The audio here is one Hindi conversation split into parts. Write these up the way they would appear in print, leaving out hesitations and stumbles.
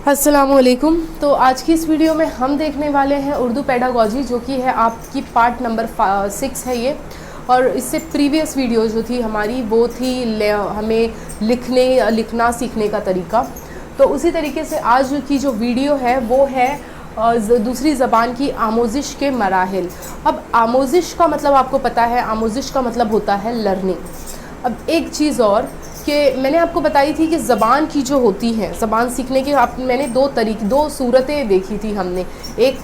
अस्सलामुअलैकुम। तो आज की इस वीडियो में हम देखने वाले हैं उर्दू पेडागॉजी, जो कि है आपकी पार्ट नंबर 6 है ये। और इससे प्रीवियस वीडियो जो थी हमारी वो थी हमें लिखना सीखने का तरीका। तो उसी तरीके से आज की जो वीडियो है वो है दूसरी ज़बान की आमोजिश के मराहिल। अब आमोजिश का मतलब आपको पता है, आमोजिश का मतलब होता है लर्निंग। अब एक चीज़ और कि मैंने आपको बताई थी कि ज़बान की जो होती है, ज़बान सीखने के मैंने दो सूरतें देखी थी हमने। एक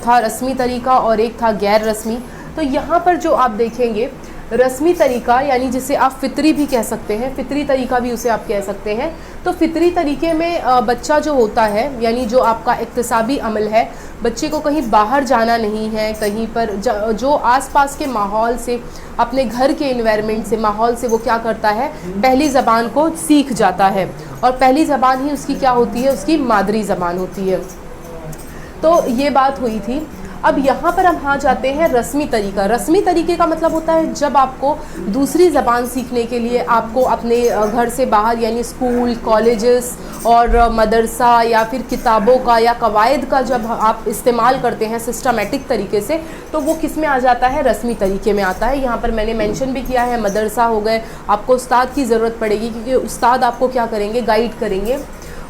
था रस्मी तरीका और एक था गैर रस्मी। तो यहाँ पर जो आप देखेंगे रस्मी तरीका, यानी जिसे आप फ़ितरी भी कह सकते हैं, फ़ितरी तरीका भी उसे आप कह सकते हैं। तो फ़ितरी तरीके में बच्चा जो होता है, यानी जो आपका इक्तिसाबी अमल है, बच्चे को कहीं बाहर जाना नहीं है, कहीं पर जो आसपास के माहौल से, अपने घर के इन्वायरमेंट से, माहौल से वो क्या करता है, पहली ज़बान को सीख जाता है। और पहली ज़बान ही उसकी क्या होती है, उसकी मादरी ज़बान होती है। तो ये बात हुई थी। अब यहाँ पर हम आ जाते हैं रस्मी तरीका। रस्मी तरीके का मतलब होता है जब आपको दूसरी ज़बान सीखने के लिए आपको अपने घर से बाहर, यानी स्कूल, कॉलेजेस और मदरसा या फिर किताबों का या कवायद का जब आप इस्तेमाल करते हैं सिस्टमेटिक तरीके से, तो वो किस में आ जाता है, रस्मी तरीके में आता है। यहाँ पर मैंने मेंशन भी किया है, मदरसा हो गए, आपको उस्ताद की ज़रूरत पड़ेगी क्योंकि उस्ताद आपको क्या करेंगे, गाइड करेंगे।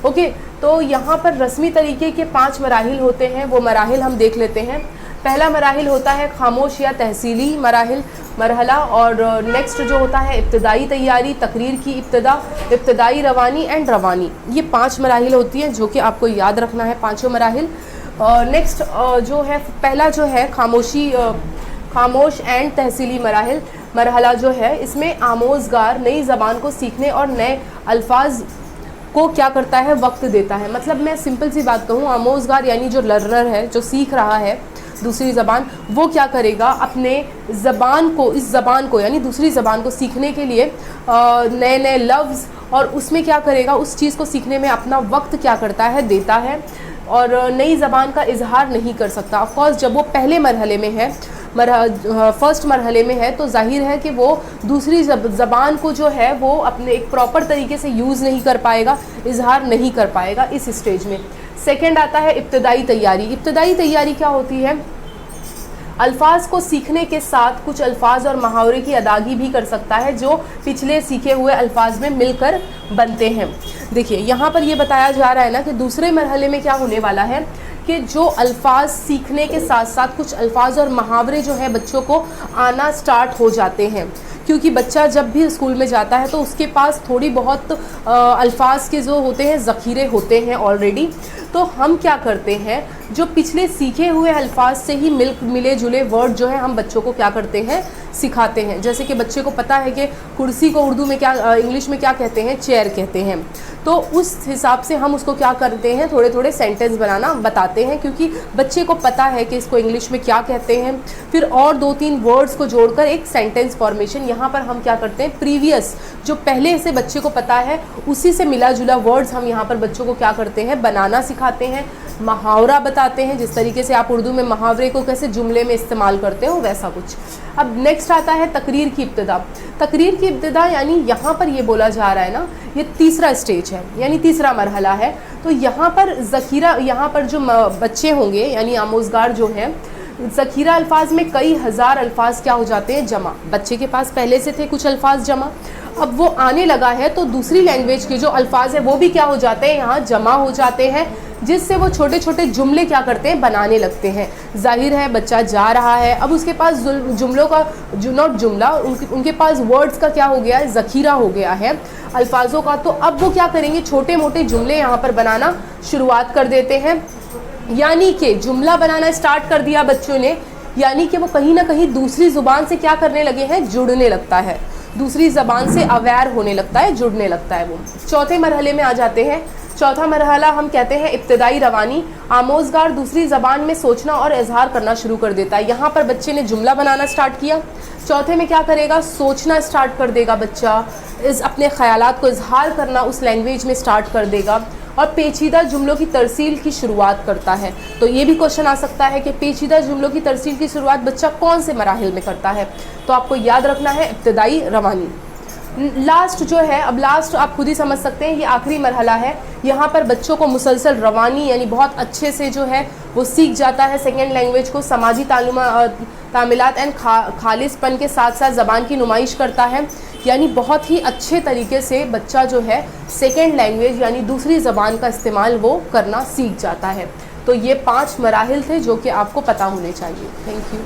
ओके, तो यहाँ पर रस्मी तरीके के 5 मराहिल होते हैं। वो मराहिल हम देख लेते हैं। पहला मराहिल होता है खामोश या तहसीली मरहला, और नेक्स्ट जो होता है इब्तदाई तैयारी, तकरीर की इब्तदा, इब्तदाई रवानी एंड रवानी। ये 5 मराहिल होती हैं जो कि आपको याद रखना है, 5 मराहिल। नेक्स्ट जो है, पहला जो है खामोश एंड तहसीली मरहला जो है, इसमें आमोज़गार नई ज़बान को सीखने और नए अल्फाज को क्या करता है, वक्त देता है। मतलब मैं सिंपल सी बात कहूँ, आमोज़गार यानी जो लर्नर है, जो सीख रहा है दूसरी ज़बान, वो क्या करेगा, अपने ज़बान को, इस ज़बान को यानी दूसरी ज़बान को सीखने के लिए नए नए लफ्ज़, और उसमें क्या करेगा, उस चीज़ को सीखने में अपना वक्त क्या करता है, देता है, और नई ज़बान का इजहार नहीं कर सकता। ऑफ कोर्स जब वो पहले मरहले में है, फर्स्ट मरहले में है, तो जाहिर है कि वो दूसरी ज़बान को जो है वो अपने एक प्रॉपर तरीके से यूज़ नहीं कर पाएगा, इजहार नहीं कर पाएगा इस स्टेज में। सेकंड आता है इब्तदाई तैयारी। इब्तदाई तैयारी क्या होती है, अल्फाज को सीखने के साथ कुछ अल्फाज और मुहावरे की अदागी भी कर सकता है जो पिछले सीखे हुए अल्फाज में मिलकर बनते हैं। देखिए यहाँ पर ये बताया जा रहा है ना कि दूसरे मरहले में क्या होने वाला है कि जो अल्फाज सीखने के साथ साथ कुछ अल्फाज और मुहावरे जो है बच्चों को आना स्टार्ट हो जाते हैं। क्योंकि बच्चा जब भी स्कूल में जाता है तो उसके पास थोड़ी बहुत अल्फाज के जो होते हैं ज़ख़ीरे होते हैं ऑलरेडी। तो हम क्या करते हैं, जो पिछले सीखे हुए अल्फाज से ही मिले जुले वर्ड जो है हम बच्चों को क्या करते हैं, सिखाते हैं। जैसे कि बच्चे को पता है कि कुर्सी को उर्दू में क्या, इंग्लिश में क्या कहते हैं, चेयर कहते हैं। तो उस हिसाब से हम उसको क्या करते हैं, थोड़े थोड़े सेंटेंस बनाना बताते हैं, क्योंकि बच्चे को पता है कि इसको इंग्लिश में क्या कहते हैं। फिर और 2-3 वर्ड्स को जोड़कर एक सेंटेंस फॉर्मेशन, यहाँ पर हम क्या करते हैं, प्रीवियस जो पहले से बच्चे को पता है उसी से मिला जुला वर्ड्स हम यहाँ पर बच्चों को क्या करते हैं, बनाना सिखाते हैं। मुहावरा बताते हैं, जिस तरीके से आप उर्दू में मुहावरे को कैसे जुमले में इस्तेमाल करते हो वैसा कुछ। अब नेक्स्ट आता है तकरीर की इब्तिदा। तकरीर की इब्तिदा यानी यहाँ पर ये बोला जा रहा है ना, ये तीसरा स्टेज है, यानी तीसरा मरहला है। तो यहाँ पर ज़ख़ीरा, यहाँ पर जो बच्चे होंगे यानी आमोज़गार जो हैं, ज़ख़ीरा अल्फाज में कई हज़ार अल्फाज क्या हो जाते हैं, जमा। बच्चे के पास पहले से थे कुछ अल्फाज जमा, अब वो आने लगा है तो दूसरी लैंग्वेज के जो अल्फाज है वो भी क्या हो जाते हैं, यहाँ जमा हो जाते हैं, जिससे वो छोटे छोटे जुमले क्या करते हैं, बनाने लगते हैं। जाहिर है बच्चा जा रहा है, अब उसके पास जुमलों का नॉट जुमला, उनके पास वर्ड्स का क्या हो गया है, ज़ख़ीरा हो गया है अल्फाजों का। तो अब वो क्या करेंगे, छोटे मोटे जुमले यहाँ पर बनाना शुरुआत कर देते हैं। यानी कि जुमला बनाना स्टार्ट कर दिया बच्चों ने, यानी कि वो कहीं ना कहीं दूसरी ज़ुबान से क्या करने लगे हैं, जुड़ने लगता है, दूसरी ज़बान से अवेयर होने लगता है, जुड़ने लगता है वो। चौथे मरहले में आ जाते हैं। चौथा मरहला हम कहते हैं इब्तदाई रवानी। आमोज़गार दूसरी ज़बान में सोचना और इजहार करना शुरू कर देता है। यहाँ पर बच्चे ने जुमला बनाना स्टार्ट किया, चौथे में क्या करेगा, सोचना स्टार्ट कर देगा बच्चा, अपने ख़यालात को इजहार करना उस लैंग्वेज में स्टार्ट कर देगा, और पेचीदा जुमलों की तरसील की शुरुआत करता है। तो ये भी क्वेश्चन आ सकता है कि पेचीदा जुमलों की तरसील की शुरुआत बच्चा कौन से मराहिल में करता है, तो आपको याद रखना है इब्तदाई रवानी। लास्ट जो है, अब लास्ट आप खुद ही समझ सकते हैं, ये आखिरी मरहला है। यहाँ पर बच्चों को मुसलसल रवानी यानी बहुत अच्छे से जो है वो सीख जाता है सेकेंड लैंग्वेज को, समाजी तामीलात एंड खालिसपन के साथ साथ ज़बान की नुमाइश करता है। यानी बहुत ही अच्छे तरीके से बच्चा जो है सेकेंड लैंग्वेज यानी दूसरी ज़बान का इस्तेमाल वो करना सीख जाता है। तो ये 5 मराहिल थे जो कि आपको पता होने चाहिए। Thank you.